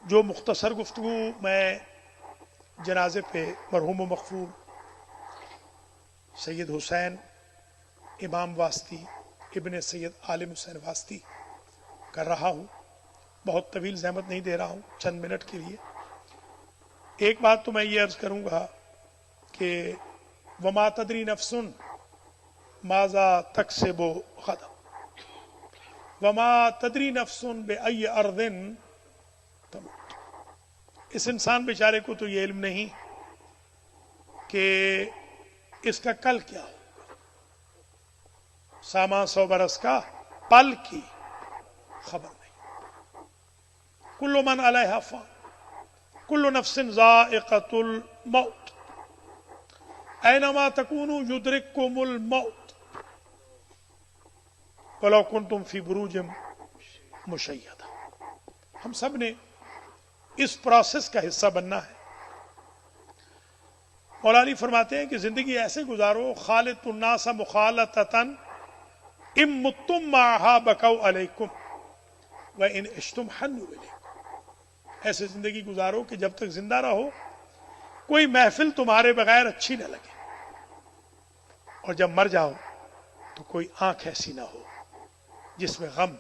جو مختصر گفتگو میں جنازے پہ مرحوم و مغفور سید حسین امام واسطی ابن سید عالم حسین واسطی کر رہا ہوں، بہت طویل زحمت نہیں دے رہا ہوں، چند منٹ کے لیے ایک بات تو میں یہ عرض کروں گا کہ وما تدری نفس ماذا تکسب غدا وما تدری نفس بأی ارض تموت۔ اس انسان بیچارے کو تو یہ علم نہیں کہ اس کا کل کیا ہوگا، ساما 100 برس کا پل کی خبر نہیں۔ کل من علیہا فان کل نفس ذائقۃ الموت اینما تکونوا یدرککم الموت ولو کنتم فی بروج مشیدہ۔ ہم سب نے اس پروسیس کا حصہ بننا ہے۔ مولا علی فرماتے ہیں کہ زندگی ایسے گزارو خالط الناس مخالطۃ ان متم معها بکوا علیکم وان عشتم حنوا الیکم۔ ایسے زندگی گزارو کہ جب تک زندہ رہو کوئی محفل تمہارے بغیر اچھی نہ لگے، اور جب مر جاؤ تو کوئی آنکھ ایسی نہ ہو جس میں غم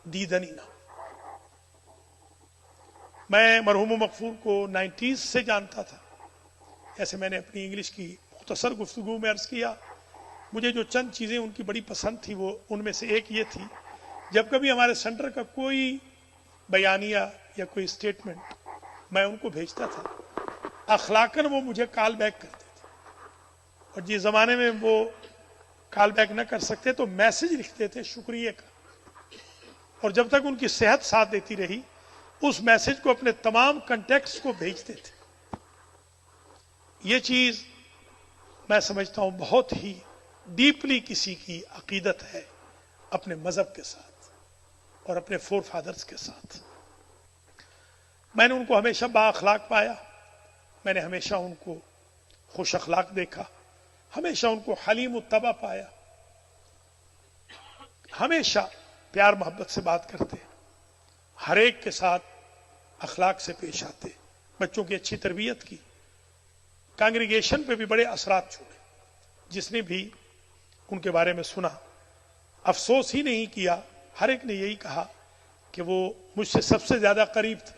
دیدنی نہ ہو۔ میں مرحوم مغفور کو 90s سے جانتا تھا، ایسے میں نے اپنی انگلش کی مختصر گفتگو میں عرض کیا، مجھے جو چند چیزیں ان کی بڑی پسند تھی وہ ان میں سے ایک یہ تھی، جب کبھی ہمارے سینٹر کا کوئی بیانیہ یا کوئی اسٹیٹمنٹ میں ان کو بھیجتا تھا، اخلاقاً وہ مجھے کال بیک کرتے تھے، اور جس زمانے میں وہ کال بیک نہ کر سکتے تو میسج لکھتے تھے شکریہ کا، اور جب تک ان کی صحت ساتھ دیتی رہی اس میسج کو اپنے تمام کنٹیکٹس کو بھیجتے تھے۔ یہ چیز میں سمجھتا ہوں بہت ہی ڈیپلی کسی کی عقیدت ہے اپنے مذہب کے ساتھ اور اپنے فور فادرز کے ساتھ۔ میں نے ان کو ہمیشہ با اخلاق پایا، میں نے ہمیشہ ان کو خوش اخلاق دیکھا، ہمیشہ ان کو حلیم الطبع پایا، ہمیشہ پیار محبت سے بات کرتے، ہر ایک کے ساتھ اخلاق سے پیش آتے، بچوں کی اچھی تربیت کی، کانگریگیشن پہ بھی بڑے اثرات چھوڑے۔ جس نے بھی ان کے بارے میں سنا افسوس ہی نہیں کیا، ہر ایک نے یہی کہا کہ وہ مجھ سے سب سے زیادہ قریب تھے۔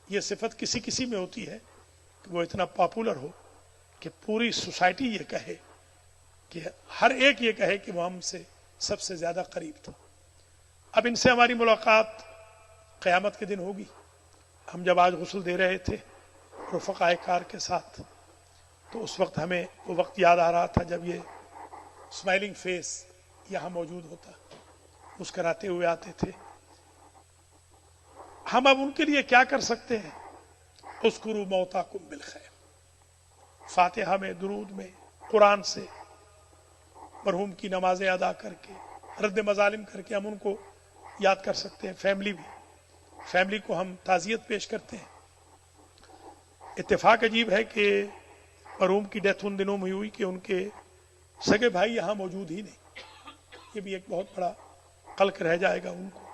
یہ صفت کسی کسی میں ہوتی ہے کہ وہ اتنا پاپولر ہو کہ پوری سوسائٹی یہ کہے، کہ ہر ایک یہ کہے کہ وہ ہم سے سب سے زیادہ قریب تھا۔ اب ان سے ہماری ملاقات قیامت کے دن ہوگی۔ ہم جب آج غسل دے رہے تھے رفقائے کار کے ساتھ تو اس وقت ہمیں وہ وقت یاد آ رہا تھا جب یہ اسمائلنگ فیس یہاں موجود ہوتا، مسکراتے ہوئے آتے تھے۔ ہم اب ان کے لیے کیا کر سکتے ہیں؟ اذکروا موتاکم بالخیر، فاتحہ میں، درود میں، قرآن سے، مرحوم کی نمازیں ادا کر کے، رد مظالم کر کے ہم ان کو یاد کر سکتے ہیں۔ فیملی کو ہم تعزیت پیش کرتے ہیں۔ اتفاق عجیب ہے کہ مرحوم کی ڈیتھ ان دنوں میں ہوئی کہ ان کے سگے بھائی یہاں موجود ہی نہیں۔ یہ بھی ایک بہت بڑا قلق رہ جائے گا ان کو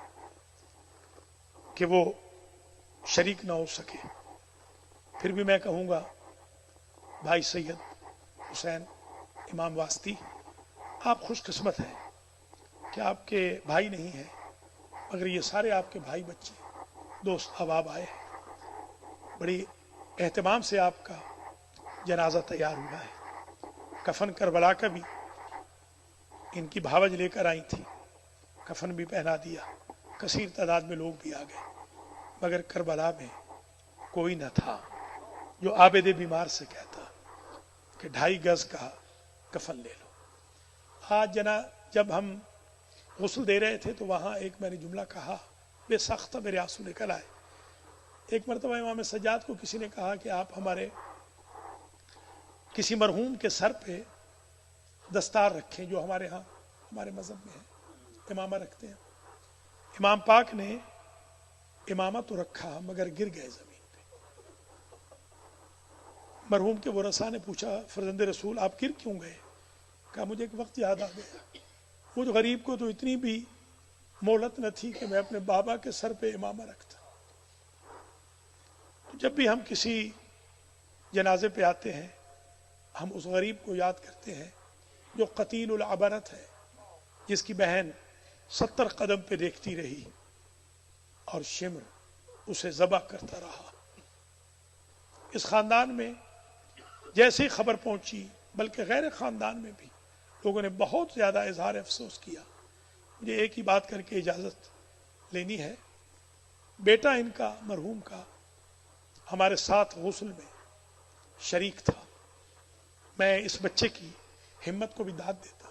کہ وہ شریک نہ ہو سکے۔ پھر بھی میں کہوں گا بھائی سید حسین امام واسطی، آپ خوش قسمت ہیں کہ آپ کے بھائی نہیں ہیں مگر یہ سارے آپ کے بھائی بچے دوست احباب آئے ہیں۔ بڑی اہتمام سے آپ کا جنازہ تیار ہوا ہے۔ کفن کربلا کا بھی ان کی بھاوج لے کر آئی تھی، کفن بھی پہنا دیا، کثیر تعداد میں لوگ بھی آ گئے، مگر کربلا میں کوئی نہ تھا جو عابد بیمار سے کہتا کہ 2.5 گز کا کفن لے لو۔ آج جب ہم غسل دے رہے تھے تو وہاں ایک میں نے جملہ کہا، بے سخت میرے آنسو نکل آئے۔ ایک مرتبہ امام سجاد کو کسی نے کہا کہ آپ ہمارے کسی مرحوم کے سر پہ دستار رکھیں، جو ہمارے ہاں ہمارے مذہب میں ہے، امامہ رکھتے ہیں۔ امام پاک نے امامہ تو رکھا مگر گر گئے زمین پہ۔ مرحوم کے ورثاء نے پوچھا فرزند رسول آپ گر کیوں گئے؟ کہا مجھے ایک وقت یاد آ گیا، مجھ غریب کو تو اتنی بھی مہلت نہ تھی کہ میں اپنے بابا کے سر پہ امامہ رکھتا۔ تو جب بھی ہم کسی جنازے پہ آتے ہیں ہم اس غریب کو یاد کرتے ہیں جو قتیل العبرت ہے، جس کی بہن 70 قدم پہ دیکھتی رہی اور شمر اسے ذبح کرتا رہا۔ اس خاندان میں جیسے ہی خبر پہنچی، بلکہ غیر خاندان میں بھی لوگوں نے بہت زیادہ اظہار افسوس کیا۔ مجھے ایک ہی بات کر کے اجازت لینی ہے، بیٹا ان کا مرحوم کا ہمارے ساتھ غسل میں شریک تھا۔ میں اس بچے کی ہمت کو بھی داد دیتا،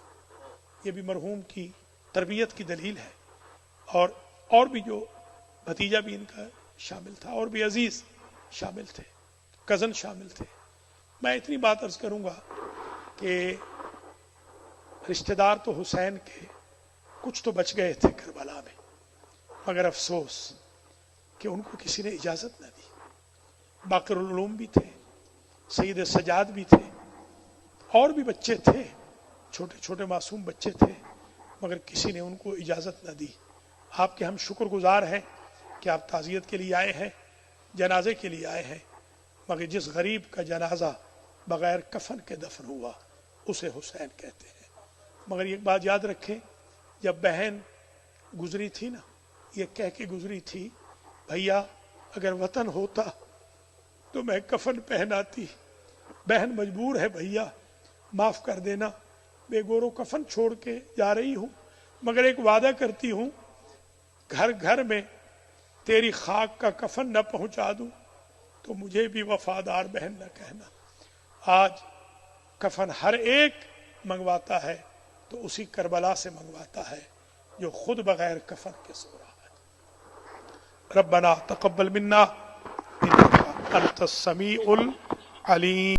یہ بھی مرحوم کی تربیت کی دلیل ہے، اور بھی جو بھتیجا بھی ان کا شامل تھا، اور بھی عزیز شامل تھے، کزن شامل تھے۔ میں اتنی بات عرض کروں گا کہ رشتہ دار تو حسین کے کچھ تو بچ گئے تھے کربلا میں، مگر افسوس کہ ان کو کسی نے اجازت نہ دی۔ باقر العلوم بھی تھے، سید سجاد بھی تھے، اور بھی بچے تھے، چھوٹے چھوٹے معصوم بچے تھے، مگر کسی نے ان کو اجازت نہ دی۔ آپ کے ہم شکر گزار ہیں کہ آپ تعزیت کے لیے آئے ہیں، جنازے کے لیے آئے ہیں، مگر جس غریب کا جنازہ بغیر کفن کے دفن ہوا اسے حسین کہتے ہیں۔ مگر ایک بات یاد رکھیں، جب بہن گزری تھی نا، یہ کہہ کے گزری تھی، بھیا اگر وطن ہوتا تو میں کفن پہناتی، بہن مجبور ہے بھیا، معاف کر دینا، بے گور و کفن چھوڑ کے جا رہی ہوں، مگر ایک وعدہ کرتی ہوں، گھر گھر میں تیری خاک کا کفن نہ پہنچا دوں تو مجھے بھی وفادار بہن نہ کہنا۔ آج کفن ہر ایک منگواتا ہے تو اسی کربلا سے منگواتا ہے جو خود بغیر کفن کے سو رہا ہے۔ ربنا تقبل منا انک انت السمیع العلیم۔